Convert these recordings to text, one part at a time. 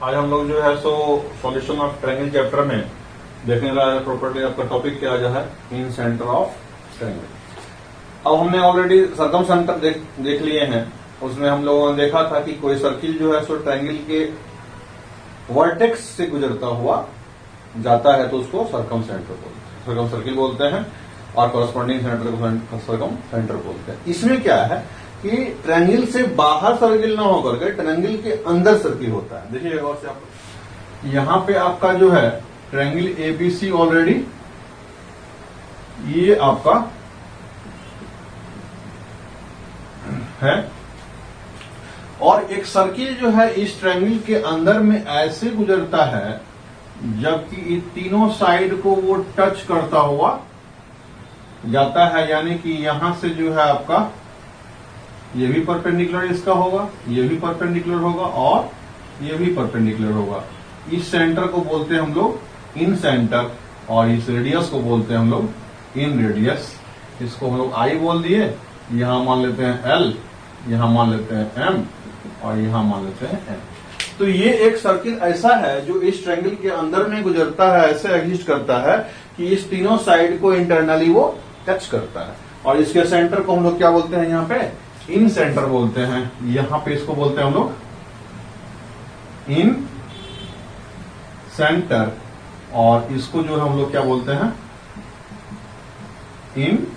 आज हम लोग जो है so solution of triangle chapter में देखने का प्रॉपर्टी आपका टॉपिक क्या है, इन सेंटर ऑफ ट्रायंगल। अब हमने ऑलरेडी सर्कम सेंटर देख लिए हैं। उसमें हम लोगों ने देखा था कि कोई सर्किल जो है सो ट्रायंगल के वर्टेक्स से गुजरता हुआ जाता है तो उसको सर्कम सेंटर बोलते हैं, सर्कम सर्किल बोलते हैं, और कॉरस्पॉन्डिंग सेंटर को सर्कम सेंटर बोलते हैं। इसमें क्या है कि ट्रायंगल से बाहर सर्किल ना होकर के ट्रायंगल के अंदर सर्किल होता है। देखिए गौर से आप, यहां पे आपका जो है ट्रायंगल एबीसी ऑलरेडी ये आपका है, और एक सर्किल जो है इस ट्रायंगल के अंदर में ऐसे गुजरता है जबकि ये तीनों साइड को वो टच करता हुआ जाता है। यानी कि यहां से जो है आपका ये भी परपेंडिकुलर इसका होगा, ये भी परपेंडिकुलर होगा और ये भी परपेंडिकुलर होगा। इस सेंटर को बोलते हैं हम लोग इन सेंटर, और इस रेडियस को बोलते हैं हम लोग इन रेडियस। इसको हम लोग आई बोल दिए, यहां मान लेते हैं एल, यहां मान लेते हैं एम, और यहां मान लेते हैं एन। तो ये एक सर्किल ऐसा है जो इस ट्रायंगल के अंदर में गुजरता है, ऐसे एग्जिस्ट करता है कि इस तीनों साइड को इंटरनली वो टच करता है। और इसके सेंटर को हम लोग क्या बोलते हैं, यहाँ पे इन सेंटर बोलते हैं। यहां पे इसको बोलते हैं हम लोग इन सेंटर, और इसको जो हम लोग क्या बोलते हैं, इन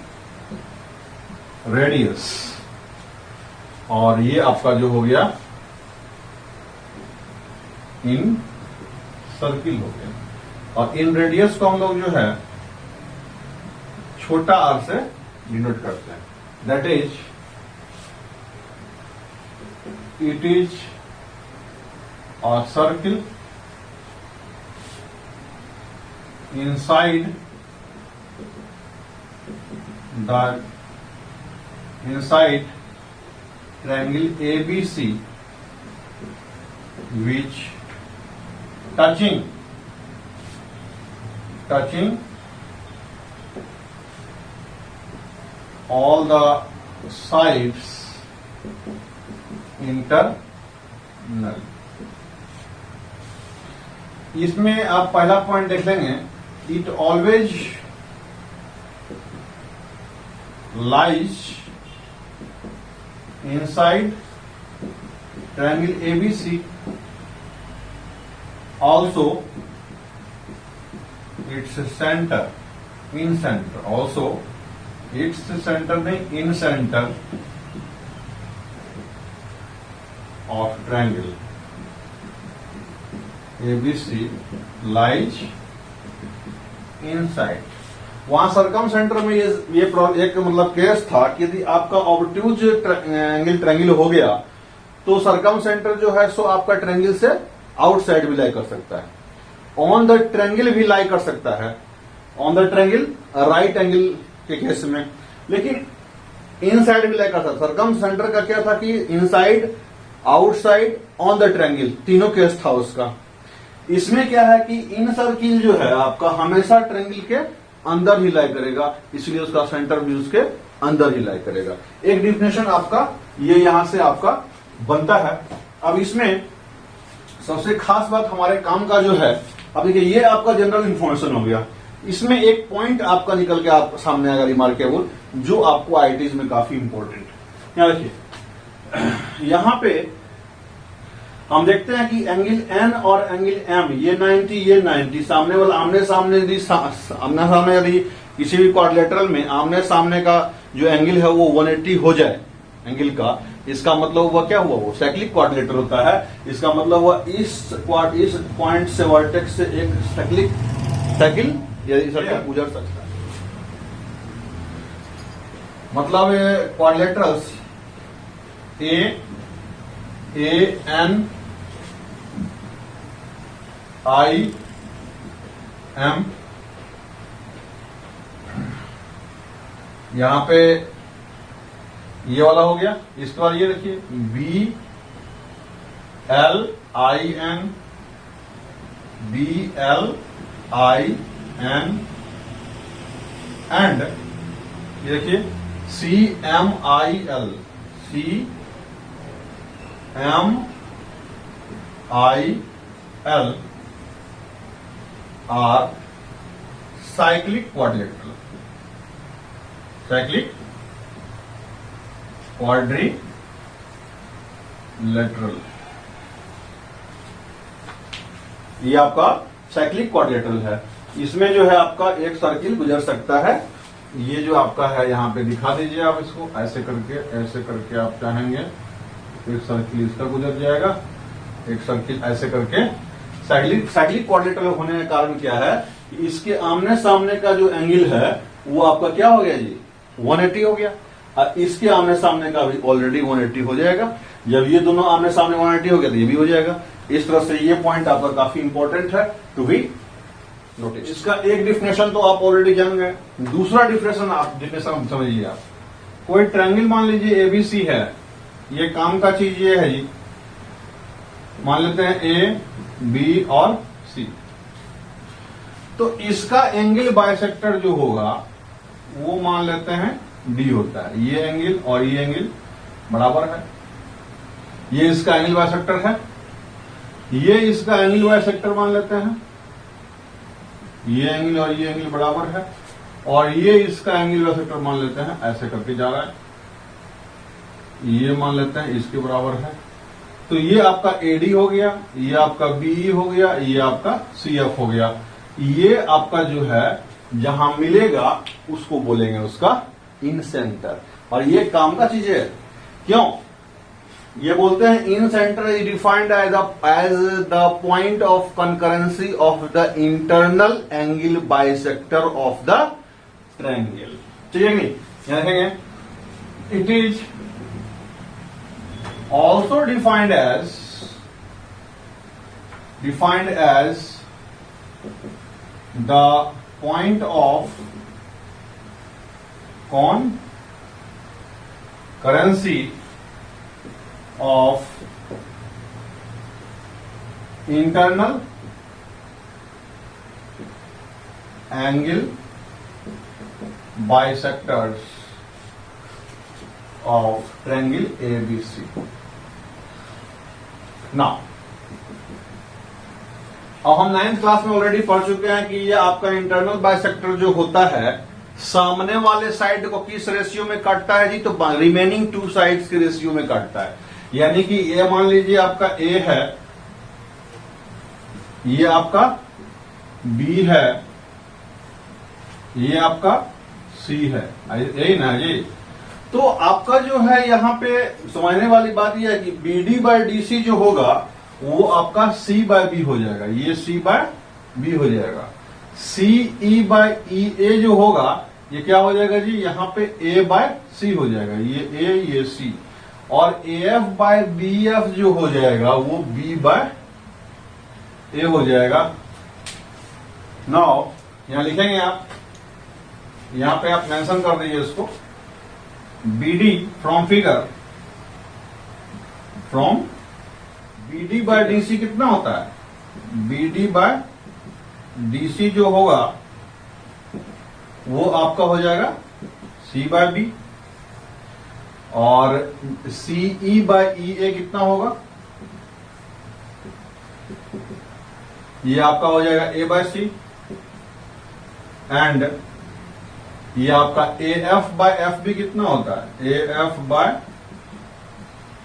रेडियस। और ये आपका जो हो गया इन सर्किल हो गया। और इन रेडियस को हम लोग जो है छोटा आर से डिनोट करते हैं। That is it is a circle inside triangle ABC which touching all the sides internal। इसमें आप पहला पॉइंट देख लेंगे, it always lies inside triangle ABC, also its centre incentre, also its centre नहीं incentre of triangle ABC lies inside. वहां circumcentre में ये एक मतलब केस था कि यदि आपका ऑब्ट्यूज एंगल ट्रायंगल हो गया तो सर्कम सेंटर जो है सो आपका ट्रायंगल से आउटसाइड भी लाई कर सकता है, ऑन द ट्रायंगल भी लाई कर सकता है, on the triangle right angle के केस में, लेकिन इनसाइड भी लाई कर सकता। सर्कम सेंटर का क्या था कि inside, outside, on the triangle, तीनों केस था उसका। इसमें क्या है कि इन सर्किल जो है आपका हमेशा ट्रायंगल के अंदर ही लाई करेगा, इसलिए उसका सेंटर भी उसके अंदर ही लाई करेगा। एक डिफिनेशन आपका ये यहां से आपका बनता है। अब इसमें सबसे खास बात हमारे काम का जो है, अब देखिए ये आपका जनरल इंफॉर्मेशन हो गया। इसमें एक पॉइंट आपका निकल के आप सामने आएगा रिमार्केबल, जो आपको आईटीज में काफी इंपॉर्टेंट। यहां देखिए, यहां पे हम देखते हैं कि एंगल एन और एंगल एम ये 90 ये 90, सामने वाला आमने सामने यदि किसी भी क्वाड्रिलेटरल में आमने सामने का जो एंगल है वो 180 हो जाए एंगल का, इसका मतलब हुआ क्या हुआ, वो साइक्लिक क्वाड्रिलेटरल होता है। इसका मतलब हुआ इस पॉइंट से वर्टेक्स से एक साइकिल गुजर सकता है। मतलब quadrilaterals A N I M, यहां पे ये वाला हो गया। इसके बाद ये देखिए B L I N, B L I N, and ये देखिए C M I L, C M I L are cyclic quadrilateral. Cyclic quadrilateral. ये आपका साइक्लिक क्वाड्रिलेटरल है। इसमें जो है आपका एक सर्किल गुजर सकता है। ये जो आपका है यहाँ पे दिखा दीजिए आप इसको, ऐसे करके आप चाहेंगे एक सर्किल इसका गुजर जाएगा, एक सर्किल ऐसे करके। साइक्लिक क्वाड्रिलेटरल होने का कारण क्या है कि इसके आमने सामने का जो एंगल है वो आपका क्या हो गया जी, 180 हो गया। और इसके आमने सामने का भी ऑलरेडी 180 हो जाएगा। जब ये दोनों आमने सामने 180 हो गया तो ये भी हो जाएगा। इस तरह से ये पॉइंट आपका काफी इंपॉर्टेंट है टू बी नोटिस। इसका एक डिफिनेशन तो आप ऑलरेडी जान गए। दूसरा डिफिनेशन समझिए आप। कोई ट्रायंगल मान लीजिए एबीसी है, ये काम का चीज ये है जी, मान लेते हैं ए बी और सी। तो इसका एंगल बाइसेक्टर जो होगा वो मान लेते हैं डी होता है। ये एंगल और ये एंगल बराबर है। ये इसका एंगल बाइसेक्टर है। ये इसका एंगल बाइसेक्टर मान लेते हैं। ये एंगल और ये एंगल बराबर है। और ये इसका एंगल बाइसेक्टर मान लेते हैं, ऐसे करके जा रहा है। ये मान लेते हैं इसके बराबर है। तो ये आपका एडी हो गया, ये आपका बीई हो गया, ये आपका सीएफ हो गया। ये आपका जो है जहां मिलेगा उसको बोलेंगे उसका इन सेंटर। और ये काम का चीज है। क्यों ये बोलते हैं? Incentre is defined as the point of concurrency of the internal angle bisector of the triangle. ठीक है नहीं? यहां देखेंगे, it is also defined as the point of concurrency of internal angle bisectors of triangle ABC. Now अब हम 9th class में already पढ़ चुके हैं कि ये आपका इंटरनल बाइसेक्टर जो होता है सामने वाले साइड को किस रेशियो में काटता है जी? तो रिमेनिंग 2 साइड्स के रेशियो में काटता है। यानी कि ये मान लीजिए आपका ए है, ये आपका बी है, ये आपका सी है, यही ना जी? तो आपका जो है यहां पे समझने वाली बात यह है कि BD बाय DC जो होगा वो आपका C बाय B हो जाएगा। ये C बाय B हो जाएगा। CE बाय EA जो होगा ये क्या हो जाएगा जी? यहां पे A बाय C हो जाएगा। ये A ये C। और AF बाय BF जो हो जाएगा वो B बाय A हो जाएगा। नाउ यहां लिखेंगे आप, यहां पे आप मेंशन कर दीजिए इसको। BD from BD by DC कितना होता है? BD बाय DC जो होगा वो आपका हो जाएगा C बाय B। और CE बाय EA कितना होगा? ये आपका हो जाएगा A बाय C। एंड ये आपका AF बाय FB कितना होता है? AF बाय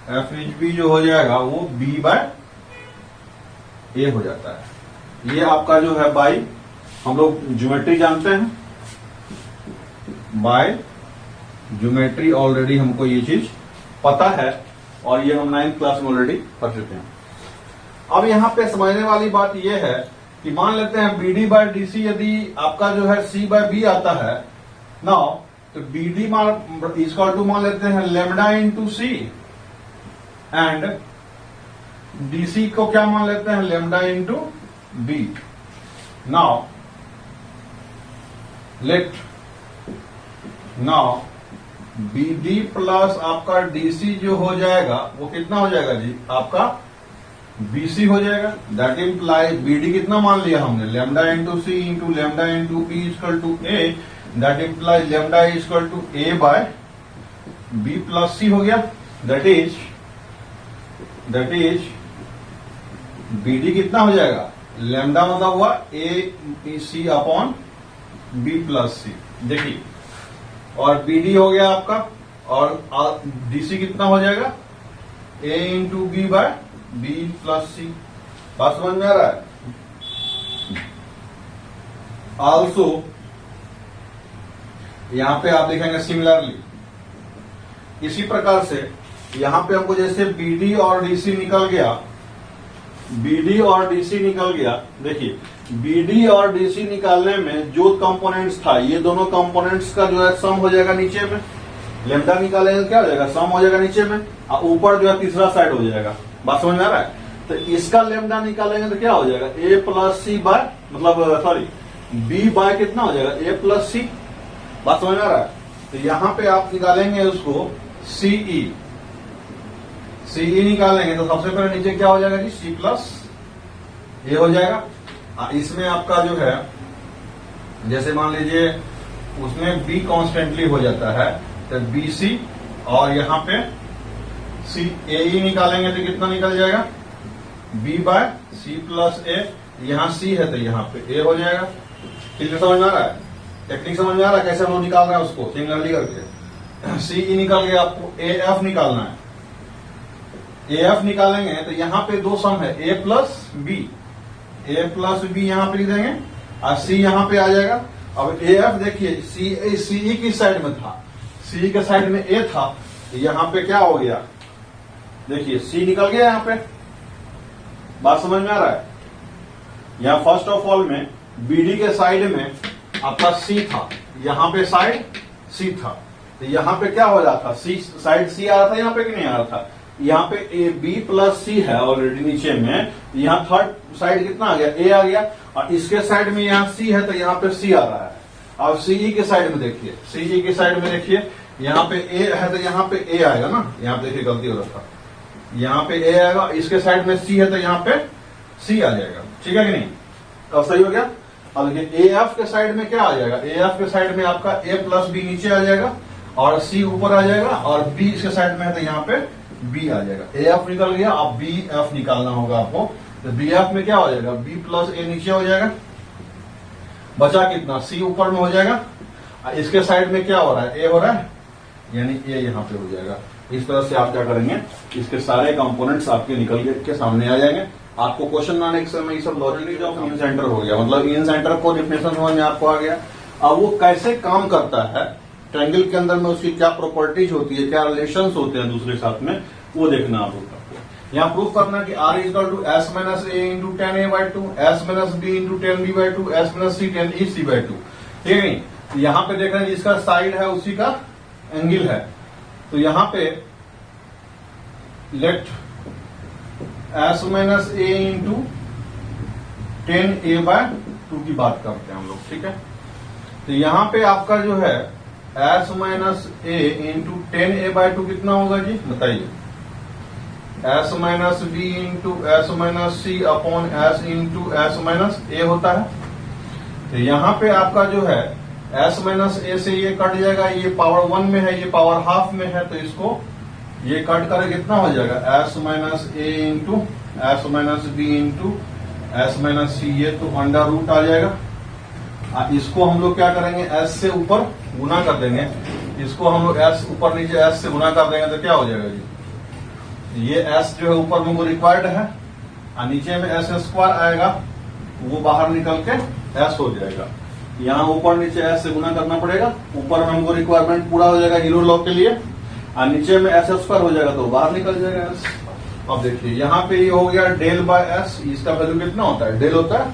FHB जो हो जाएगा वो B बाय A हो जाता है। ये आपका जो है बाय, हम लोग ज्योमेट्री जानते हैं, बाय ज्योमेट्री ऑलरेडी हमको ये चीज पता है और ये हम 9th क्लास में ऑलरेडी पढ़ चुके हैं। अब यहां पे समझने वाली बात ये है कि मान लेते हैं BD बाय DC यदि आपका जो है C बाय B आता है नाउ, तो BD इक्वल टू मान लेते हैं lambda into C and DC को क्या मान लेते हैं? Lambda into B। Now BD plus आपका DC जो हो जाएगा वो कितना हो जाएगा जी? आपका BC हो जाएगा। दैट इम्प्लाइज BD कितना मान लिया हमने? Lambda into C into lambda into B equal to A। That implies lambda equal to A by B plus C हो गया। दैट इज BD कितना हो जाएगा, लैम्डा मतलब हुआ AC अपॉन B प्लस सी। देखिए, और BD हो गया आपका, और DC कितना हो जाएगा, A into B by B plus C. बात समझ में आ रहा है। आल्सो यहां पे आप देखेंगे सिमिलरली, इसी प्रकार से यहां पे हमको जैसे BD और DC निकल गया, BD और DC निकल गया। देखिए, BD और DC निकालने में जो कंपोनेंट्स था, ये दोनों कंपोनेंट्स का जो है सम हो जाएगा नीचे में। लेम्डा निकालेंगे क्या हो जाएगा, सम हो जाएगा नीचे में, और ऊपर जो है तीसरा साइड हो जाएगा। बात समझ में आ रहा है। तो इसका लेम्डा निकालेंगे तो क्या हो जाएगा, A प्लस सी बाय, मतलब सॉरी B बाय कितना हो जाएगा, A प्लस सी। बात समझ में आ रहा है। तो यहां पे आप निकालेंगे उसको CE निकालेंगे तो सबसे पहले नीचे क्या हो जाएगा जी, C प्लस A हो जाएगा। इसमें आपका जो है, जैसे मान लीजिए उसमें B कॉन्स्टेंटली हो जाता है, तो BC, और यहां पे AE निकालेंगे तो कितना निकल जाएगा, B by C plus A। यहां C है तो यहां पे A हो जाएगा। क्लियर समझ में आ रहा है, टेक्निक समझ में आ रहा है कैसे हम लोग निकाल रहे हैं उसको सिंगुलरली करके। CE निकल गया, आपको AF निकालना है। AF निकालेंगे तो यहां पे दो सम है, A plus B, A plus B यहां पे लिख देंगे, और C यहां पे आ जाएगा। अब AF देखिए, CE की साइड में था, CE के साइड में A था, यहां पे क्या हो गया, देखिए C निकल गया यहां पे। बात समझ में आ रहा है। यहां फर्स्ट ऑफ ऑल में BD के साइड में आपका C था, यहां पे साइड C था, तो यहां पे क्या हो रहा था, साइड C आ रहा था यहां पे कि नहीं आ रहा था। यहां पे B प्लस C है ऑलरेडी नीचे में, यहां थर्ड साइड कितना आ गया, A आ गया, और इसके साइड में यहां C है तो यहां पे C आ रहा है। और CE के साइड में देखिए, CE के साइड में देखिए यहां पे A है तो यहां पे A आएगा ना, यहां पे देखिए गलती हो रहा था, यहां पे A आएगा, इसके साइड में C है तो यहां पे C आ जाएगा। ठीक है कि नहीं, अब सही हो गया। अब देखिए AF के साइड में क्या आ जाएगा, AF के साइड में आपका A प्लस B नीचे आ जाएगा, और C ऊपर आ जाएगा, और B इसके साइड में है तो यहाँ पे B आ जाएगा। AF निकल गया, अब BF निकालना होगा आपको। तो BF में क्या हो जाएगा, B प्लस A नीचे हो जाएगा, बचा कितना, C ऊपर में हो जाएगा, इसके साइड में क्या हो रहा है, A हो रहा है, यानी A यहाँ पे हो जाएगा। इस तरह से आप क्या करेंगे, इसके सारे कंपोनेंट्स आपके निकल के सामने आ जाएंगे। आपको क्वेश्चन आने के समय ये सब लॉजिक ऑफ इन सेंटर हो गया, मतलब इन सेंटर को डिफिनेशन समझ में आपको आ गया। अब वो कैसे काम करता है ट्रायंगल के अंदर में, उसकी क्या प्रॉपर्टीज होती है, क्या रिलेशंस होते हैं दूसरे साथ में, वो देखना आप लोग आपको। यहाँ प्रूफ करना कि R equal to S minus A into 10A/2, S minus B into 10B/2, S minus C 10EC/2। ठीक है नहीं, तो यहाँ पे देख रहे हैं जिसका साइड है उसी का एंगल है। तो यहाँ पे let S minus A into 10A/2 की बात करते हैं हम लोग। ठीक है, तो यहां पे आपका जो है S minus A into 10A/2 कितना होगा जी, बताइए। S minus B into S minus C upon S into S minus A होता है। तो यहां पे आपका जो है S माइनस A से ये कट जाएगा, ये पावर 1 में है, ये पावर हाफ में है, तो इसको ये कट करे कितना हो जाएगा, S minus A into S minus B into S minus C, ये तो अंडर रूट आ जाएगा। इसको हम लोग क्या करेंगे, S से ऊपर गुना कर देंगे, इसको हम लोग S ऊपर नीचे S से गुना कर देंगे तो क्या हो जाएगा जी, ये S जो है ऊपर में वो रिक्वायर्ड है, और नीचे में S स्क्वायर आएगा, वो बाहर निकल के S हो जाएगा। यहाँ ऊपर नीचे S से गुना करना पड़ेगा, ऊपर में हमको रिक्वायरमेंट पूरा हो जाएगा हीरो लॉ के लिए, और नीचे में S स्क्वायर हो जाएगा तो बाहर निकल जाएगा S। अब देखिए यहाँ पे ये हो गया डेल बाय S, इसका वैल्यू कितना होता है, डेल होता है।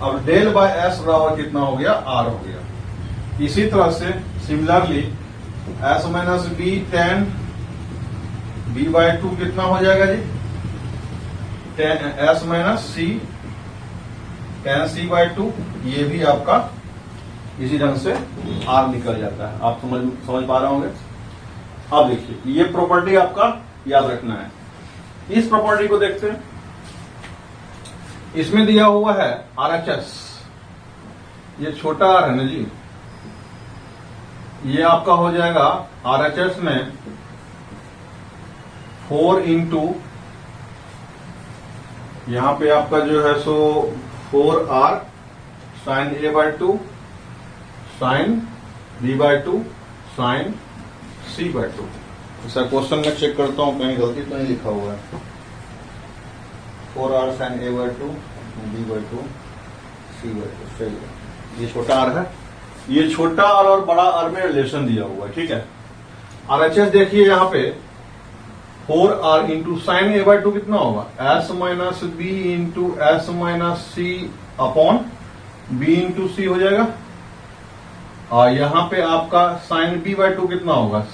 अब डेल बाय S बराबर कितना हो गया, R हो गया। इसी तरह से similarly S minus B 10 B/2 कितना हो जाएगा जी, 10 S माइनस C 10C/2, ये भी आपका इसी ढंग से R निकल जाता है। आप समझ पा रहे होंगे। अब देखिए ये प्रॉपर्टी आपका याद रखना है। इस प्रॉपर्टी को देखते हैं, इसमें दिया हुआ है RHS, ये छोटा r है ना जी, ये आपका हो जाएगा RHS में 4 इंटू यहाँ पे आपका जो है सो 4r sign a/2 sign b/2 sign c/2। ऐसा क्वेश्चन में चेक करता हूँ कहीं गलती तो नहीं लिखा हुआ है। 4r sign a/2 b/2 c/2 सही है। ये छोटा r है, ये छोटा r और बड़ा r में रिलेशन दिया हुआ है, ठीक है। RHS देखिए यहाँ पे 4r इंटू साइन a/2 कितना होगा, s minus b into s minus C upon b into C हो जाएगा। और यहाँ पे आपका साइन b/2 कितना होगा,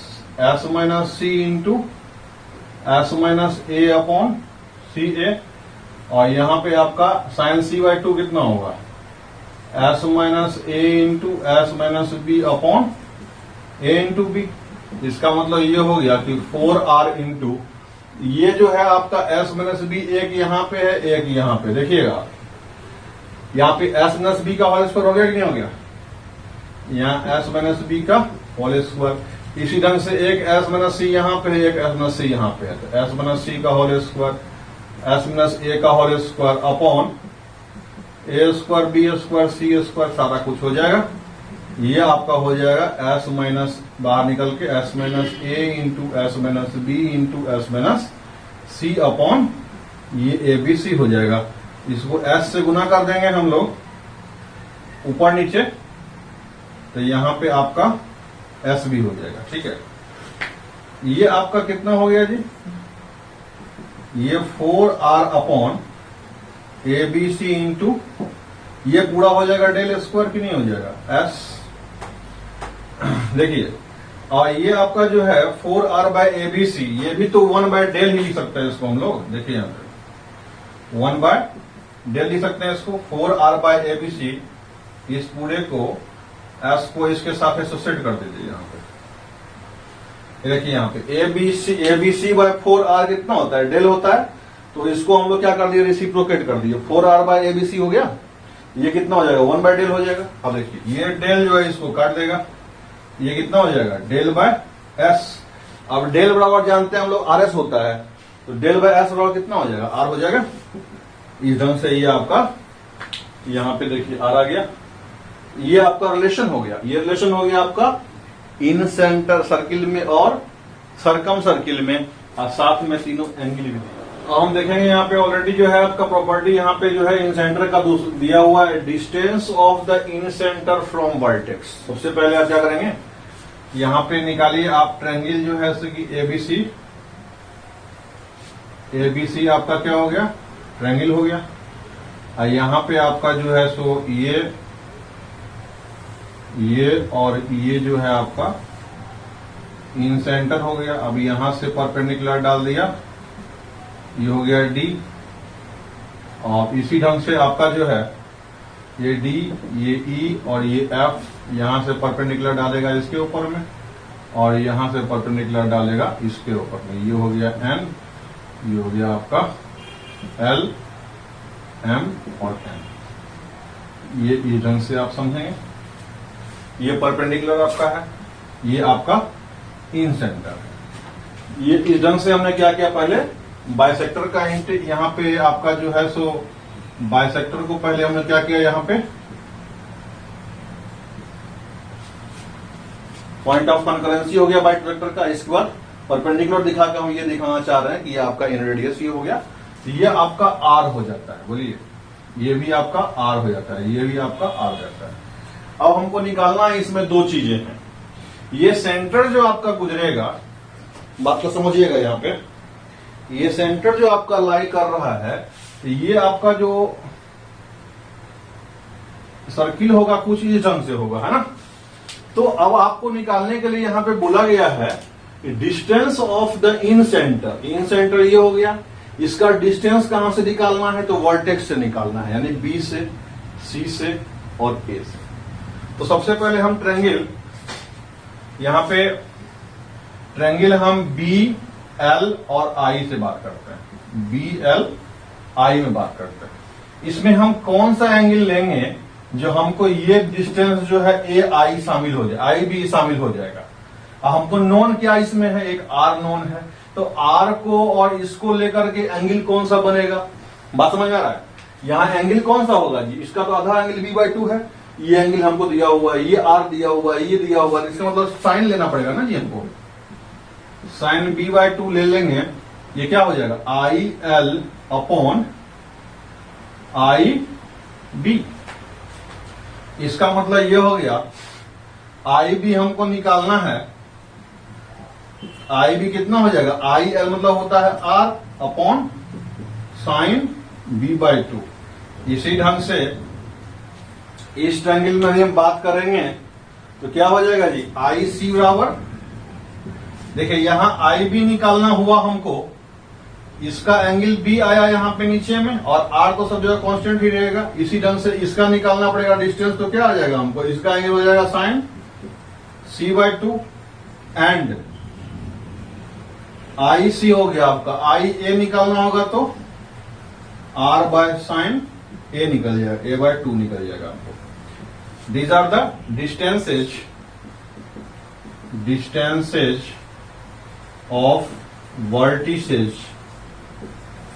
s minus C into s minus a upon C A. और यहाँ पे आपका साइन c/2 कितना होगा, s minus a into s minus b upon a into b। इसका मतलब ये हो गया कि 4r इंटू ये जो है आपका s माइनस b, एक यहाँ पे है एक यहाँ पे, देखिएगा यहाँ पे s माइनस b का होल स्क्वायर हो गया कि नहीं हो गया, यहाँ s माइनस b का होल स्क्वायर। इसी ढंग से एक s माइनस c यहाँ पे है, एक s माइनस c यहाँ पे है, तो s माइनस c का whole square, s minus a का whole square upon a square b square c square, सारा कुछ हो जाएगा। ये आपका हो जाएगा s माइनस बाहर निकल के s minus a into S minus B into S minus C upon ये ABC हो जाएगा। इसको s से गुना कर देंगे हम लोग ऊपर नीचे, तो यहां पे आपका s भी हो जाएगा, ठीक है। ये आपका कितना हो गया जी, ये 4r अपॉन ABC इंटू ये पूरा हो जाएगा डेल स्क्वायर की नहीं हो जाएगा s, देखिए। और ये आपका जो है 4r बाय ABC, ये भी तो 1 बाय डेल ही लिख सकते हैं इसको हम लोग, देखिए यहाँ पे 1 बाय डेल लिख सकते हैं इसको। 4r बाय ABC, इस पूरे को s को इसके साथ एसोसिएट कर दीजिए यहाँ पे, देखिए यहाँ पे ABC बाय 4r कितना होता है, डेल होता है। तो इसको हम लोग क्या कर दिए, रेसिप्रोकेट कर दिए, 4r बाय ABC हो गया, ये कितना हो जाएगा 1 बाय डेल हो जाएगा। अब देखिए ये डेल जो है इसको काट देगा, ये कितना हो जाएगा डेल बाय s। अब डेल बराबर जानते हैं हम लोग RS होता है, तो डेल बाय s बराबर कितना हो जाएगा, r हो जाएगा। इस ढंग से ये आपका यहाँ पे देखिए r आ गया, ये आपका रिलेशन हो गया। ये रिलेशन हो गया आपका इन सेंटर सर्किल में और सरकम सर्किल में, और साथ में तीनों एंगल भी दिया। अब हम देखेंगे यहाँ पे ऑलरेडी जो है आपका प्रॉपर्टी यहाँ पे जो है इन सेंटर का दिया हुआ है, distance of the in centre from vertex. सबसे पहले आप क्या करेंगे, यहाँ पे निकालिए आप ट्रायंगल जो है कि ABC आपका क्या हो गया, ट्रायंगल हो गया। और यहाँ पे आपका जो है सो ये और ये जो है आपका इन सेंटर हो गया। अब यहां से परपेंडिकुलर डाल दिया, ये हो गया D। और इसी ढंग से आपका जो है ये D, ये E और ये F यहां से परपेंडिकुलर डालेगा इसके ऊपर में, और यहां से परपेंडिकुलर डालेगा इसके ऊपर में। ये हो गया N, ये हो गया आपका L, M और N। ये इस ढंग से आप समझेंगे, ये परपेंडिकुलर आपका है, ये आपका इन सेंटर है। ये इस ढंग से हमने क्या किया, पहले बाइसेक्टर का हिंट यहाँ पे आपका जो है सो बाइसेक्टर को पहले हमने क्या किया, यहाँ पे पॉइंट ऑफ कॉन्करेंसी हो गया बाइसेक्टर का। इसके बाद परपेंडिकुलर दिखा के हम ये दिखाना चाह रहे हैं कि ये आपका इन रेडियस ये हो गया, ये आपका आर हो जाता है। बोलिए, ये भी आपका आर हो जाता है, ये भी आपका आर हो जाता है। अब हमको निकालना है, इसमें दो चीजें हैं। ये सेंटर जो आपका गुजरेगा, बात को समझिएगा, यहाँ पे ये सेंटर जो आपका लाई कर रहा है, ये आपका जो सर्किल होगा कुछ इस ढंग से होगा, है ना। तो अब आपको निकालने के लिए यहाँ पे बोला गया है distance of the in centre. In centre ये हो गया, इसका डिस्टेंस कहां से निकालना है, तो वर्टेक्स से निकालना है, यानी बी से, सी से और ए से। तो सबसे पहले हम ट्रायंगल, यहां पे ट्रायंगल हम बी, एल और आई से बात करते हैं। बी, एल, आई में बात करते हैं। इसमें हम कौन सा एंगल लेंगे जो हमको ये डिस्टेंस जो है ए आई शामिल हो जाए, आई भी शामिल हो जाएगा। हमको नोन क्या इसमें है, एक आर नोन है, तो आर को और इसको लेकर के एंगल कौन सा बनेगा, बात समझ में आ रहा है? यहाँ एंगल कौन सा होगा जी? इसका तो आधा एंगल b/2 है, ये एंगल हमको दिया हुआ है, ये r दिया हुआ है, ये दिया हुआ है, इसका मतलब साइन लेना पड़ेगा ना जी हमको। साइन b/2 ले लेंगे, ये क्या हो जाएगा IL अपॉन IB। इसका मतलब ये हो गया IB हमको निकालना है, IB कितना हो जाएगा, IL मतलब होता है R अपॉन साइन b/2। इसी ढंग से इस ट्रायंगल में हम बात करेंगे तो क्या हो जाएगा जी, IC बराबर, देखिए यहां IB निकालना हुआ हमको, इसका एंगल B आया यहां पे नीचे में, और R तो सब जगह कांस्टेंट ही रहेगा। इसी ढंग से इसका निकालना पड़ेगा डिस्टेंस, तो क्या आ जाएगा हमको, इसका एंगल हो जाएगा साइन C/2 एंड IC हो गया आपका, IA निकालना होगा तो R बाय साइन A निकल जाएगा, A/2 निकल जाएगा आपको। These are the distances of vertices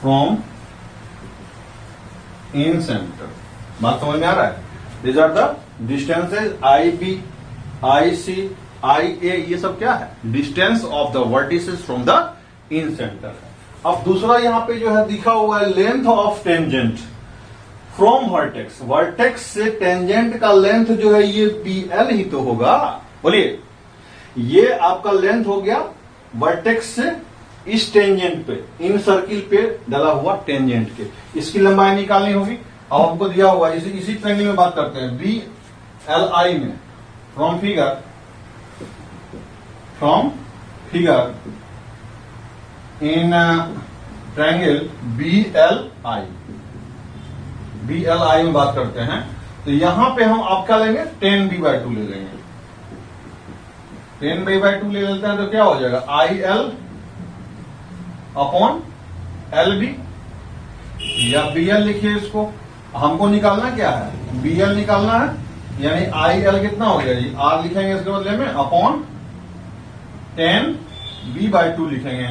from in center। बात समझ में आ रहा है? These are the distances IB, IC, IA, ये सब क्या है, distance of the vertices from the in centre. अब दूसरा यहां पे जो है दिखा हुआ है length of tangent from vertex. Vertex से टेंजेंट का लेंथ जो है ये BL ही तो होगा, बोलिए। ये आपका लेंथ हो गया वर्टेक्स से इस टेंजेंट पे, इन सर्किल पे डला हुआ टेंजेंट के, इसकी लंबाई निकालनी होगी। अब हमको दिया हुआ है, इसी ट्रायंगल में बात करते हैं, BLI में from figure in triangle BLI में बात करते हैं, तो यहां पे हम आप क्या लेंगे, 10b/2 ले लेंगे। 10b/2 ले लेते हैं तो क्या हो जाएगा, IL अपॉन LB, या BL लिखिए इसको। हमको निकालना क्या है, BL निकालना है, यानी IL कितना हो गया जी, R लिखेंगे इसके बदले में अपॉन 10b/2 लिखेंगे,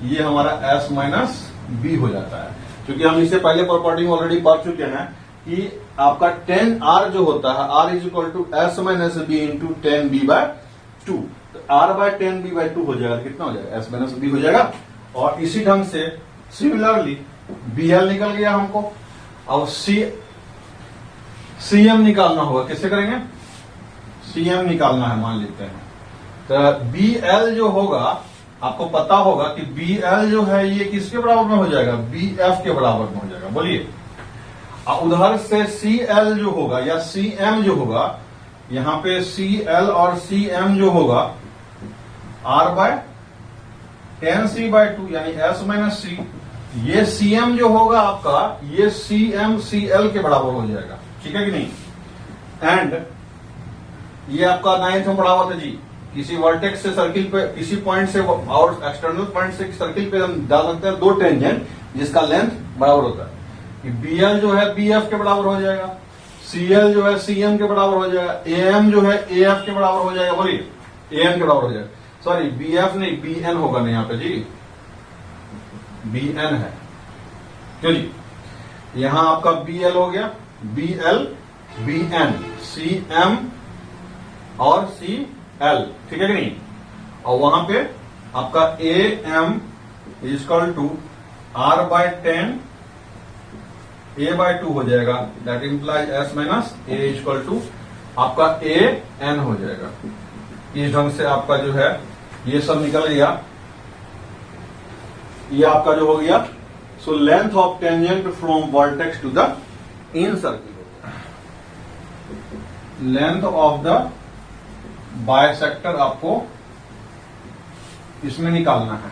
ये हमारा S माइनस B हो जाता है। क्योंकि हम इससे पहले प्रॉपर्टी में ऑलरेडी पढ़ चुके हैं कि आपका 10R जो होता है, R is equal to S minus B into 10b/2, तो R बाय 10b/2 हो जाएगा, कितना हो जाएगा, S माइनस B हो जाएगा। और इसी ढंग से सिमिलरली BL निकल गया हमको। अब CM निकालना होगा, कैसे करेंगे, CM निकालना है मान लेते हैं, तो BL जो होगा, आपको पता होगा कि BL जो है ये किसके बराबर में हो जाएगा, BF के बराबर में हो जाएगा, बोलिए। उधर से CL जो होगा या CM जो होगा, यहां पे CL और CM जो होगा R बाय 10c/2 यानी S माइनस C। ये CM जो होगा आपका, ये CM CL के बराबर हो जाएगा, ठीक है कि नहीं। एंड ये आपका 9th में पढ़ा हुआ था जी, किसी वर्टेक्स से सर्किल पे, किसी पॉइंट से और एक्सटर्नल पॉइंट से सर्किल पे हम डाल सकते हैं दो टेंजेंट जिसका लेंथ बराबर होता है। BL जो है BF के बराबर हो जाएगा, CL जो है CM के बराबर हो जाएगा, AM जो है AF के बराबर हो जाएगा, बोलिए AM के बराबर हो जाएगा। सॉरी BF नहीं, BN होगा नहीं यहाँ पे जी, BN है, क्यों जी, यहां आपका BL हो गया, BL BN CM और CL, ठीक है कि नहीं। और वहां पे आपका AM is equal to R by 10 A/2 हो जाएगा, that implies S minus A is equal to आपका AN हो जाएगा। इस ढंग से आपका जो है ये सब निकल गया, ये आपका जो हो गया। So length of tangent from vertex to the incircle, length of the bisector आपको इसमें निकालना है।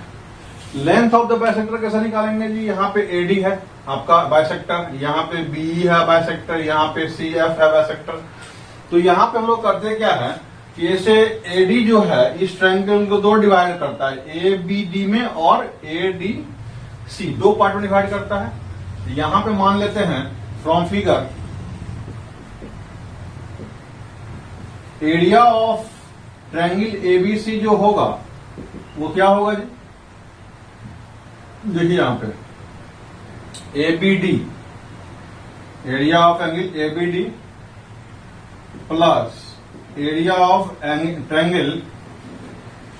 लेंथ ऑफ द बायसेक्टर कैसे निकालेंगे जी, यहां पे AD है आपका बायसेक्टर, यहां पे BE है बायसेक्टर, यहां पे CF है बायसेक्टर। तो यहां पे हम लोग करते क्या है कि ऐसे AD जो है इस ट्रायंगल को दो डिवाइड करता है, ABD में और ADC, दो पार्ट में डिवाइड करता है। यहां पे मान लेते हैं from figure area of triangle ABC जो होगा वो क्या होगा जी, देखिए यहां पे ABD, area of angle ABD plus area of triangle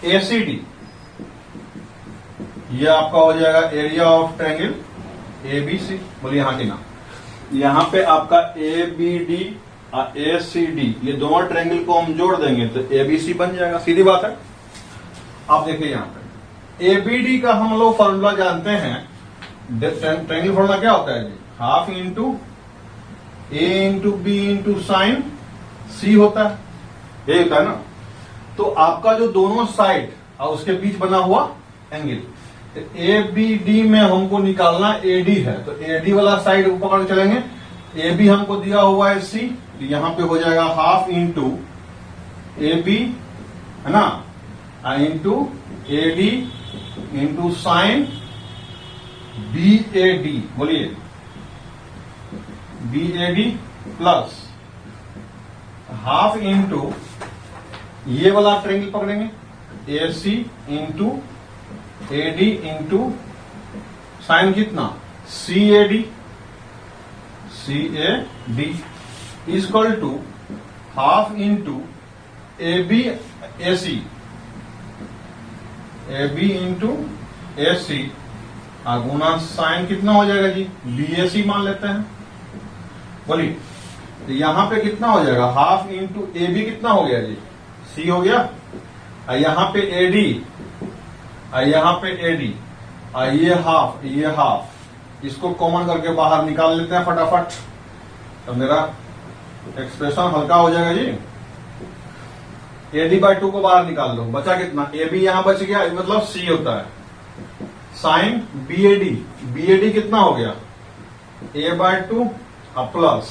ACD, ये आपका हो जाएगा एरिया ऑफ ट्रायंगल ABC। बोलिए हाँ कि ना। यहां पे आपका ABD और ACD, ये दोनों ट्रायंगल को हम जोड़ देंगे तो ABC बन जाएगा, सीधी बात है। आप देखिए यहां पे ABD का हम लोग फॉर्मूला जानते हैं। ट्रायंगल फॉर्मूला क्या होता है जी? Half into A into B into sine C होता है, ये होता है ना। तो आपका जो दोनों साइड और उसके बीच बना हुआ एंगल, ABD में हमको निकालना AD है, तो AD वाला साइड पकड़ के चलेंगे। AB हमको दिया हुआ है C, तो यहां पे हो जाएगा हाफ इंटू AB, है ना, into AD into sine BAD। बोलिए BAD प्लस हाफ इंटू ये वाला ट्रायंगल पकड़ेंगे AC into AD into sine कितना CAD equal to half into AB into AC गुना साइन कितना हो जाएगा जी? BAC मान लेते हैं। बोलिए तो यहां पे कितना हो जाएगा? हाफ इंटू AB कितना हो गया जी? C हो गया। यहां पे AD, यहां पे AD, ये हाफ, इसको कॉमन करके बाहर निकाल लेते हैं फटाफट, तो मेरा एक्सप्रेशन हल्का हो जाएगा जी। AD/2 को बाहर निकाल लो, बचा कितना? AB यहां बच गया, मतलब C होता है। साइन BAD कितना हो गया? A/2 प्लस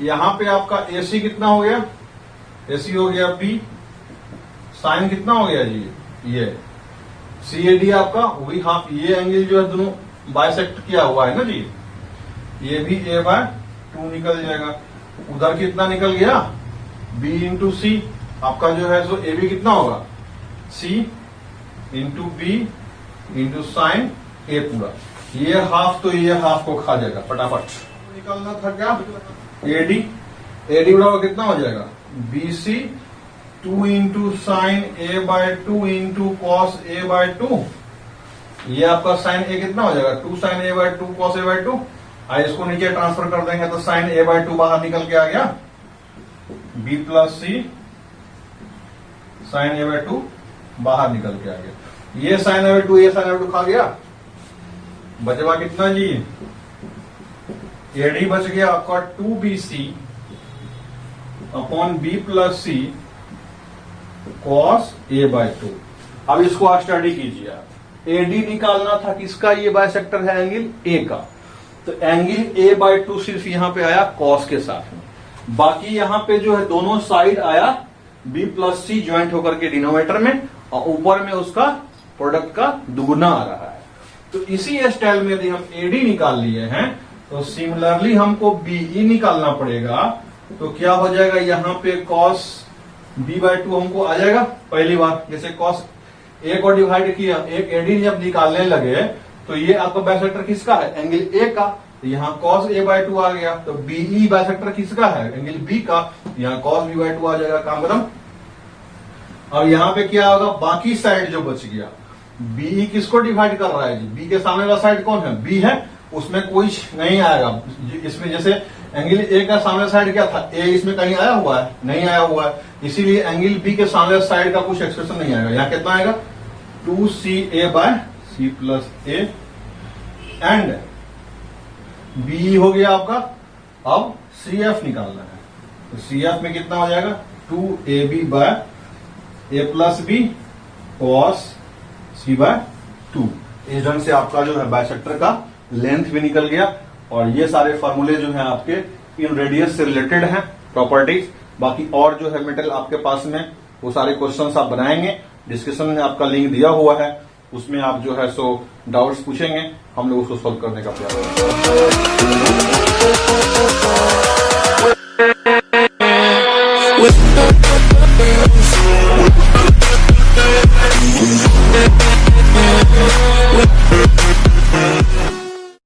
यहां पे आपका AC कितना हो गया? AC हो गया B, साइन कितना हो गया जी? ये CAD आपका वही हाफ, ये एंगल जो है दोनों बाइसेक्ट किया हुआ है ना जी, ये भी A/2 निकल जाएगा। उधर कितना निकल गया? B इंटू C, आपका जो है सो AB कितना होगा? C into B into sign A पूरा, ये हाफ तो ये हाफ को खा जाएगा फटाफट। निकलना था क्या? AD बराबर कितना हो जाएगा? BC 2 into sine A/2 into cos A/2, ये आपका साइन A कितना हो जाएगा? 2 साइन A/2 कॉस A/2। इसको नीचे ट्रांसफर कर देंगे तो साइन A/2 बाहर निकल के आ गया, B plus C sign A/2 बाहर निकल के आ गया। ये साइन A/2 खा गया, बचवा कितना जी? AD बच गया आपका 2BC upon B plus C cos A/2। अब इसको आप स्टडी कीजिए। आप AD निकालना था किसका? ये बाइसेक्टर है एंगल A का, तो एंगल A/2 सिर्फ यहां पे आया कॉस के साथ में, बाकी यहां पे जो है दोनों साइड आया B प्लस C ज्वाइंट होकर के डिनोमिनेटर में, और ऊपर में उसका प्रोडक्ट का दुगुना आ रहा है। तो इसी स्टाइल में यदि हम AD निकाल लिए हैं तो सिमिलरली हमको BE निकालना पड़ेगा। तो क्या हो जाएगा? यहां पे कॉस B/2 हमको आ जाएगा पहली बार, जैसे कॉस A को डिवाइड किया, एक AD जब निकालने लगे तो ये आपका बाइसेक्टर किसका है? एंगल A का, तो यहाँ कॉस A/2 आ गया। तो BE बाइसेक्टर किसका है? एंगल B का, यहाँ कॉस B/2 आ जाएगा, काम खत्म। और यहाँ पे क्या होगा? बाकी साइड जो बच गया, BE किसको डिवाइड कर रहा है जी? B के सामने वाला साइड कौन है? B है, उसमें कोई नहीं आएगा। इसमें जैसे एंगल A का सामने साइड क्या था? A, इसमें कहीं आया हुआ है? नहीं आया हुआ है, इसीलिए एंगल B के सामने साइड का कुछ एक्सप्रेशन नहीं आएगा। यहाँ कितना आएगा? 2CA/C plus A and BE हो गया आपका। अब CF निकालना है, तो CF में कितना हो जाएगा? 2AB/A plus B cos C/2। इस ढंग से आपका जो है बाइसेक्टर का लेंथ भी निकल गया। और ये सारे फॉर्मूले जो हैं आपके इन रेडियस से रिलेटेड हैं, प्रॉपर्टीज। बाकी और जो है मेटेरियल आपके पास में, वो सारे क्वेश्चंस आप बनाएंगे। डिस्क्रिप्शन में आपका लिंक दिया हुआ है, उसमें आप जो है सो डाउट्स पूछेंगे, हम लोग उसको सॉल्व करने का प्रयास करेंगे।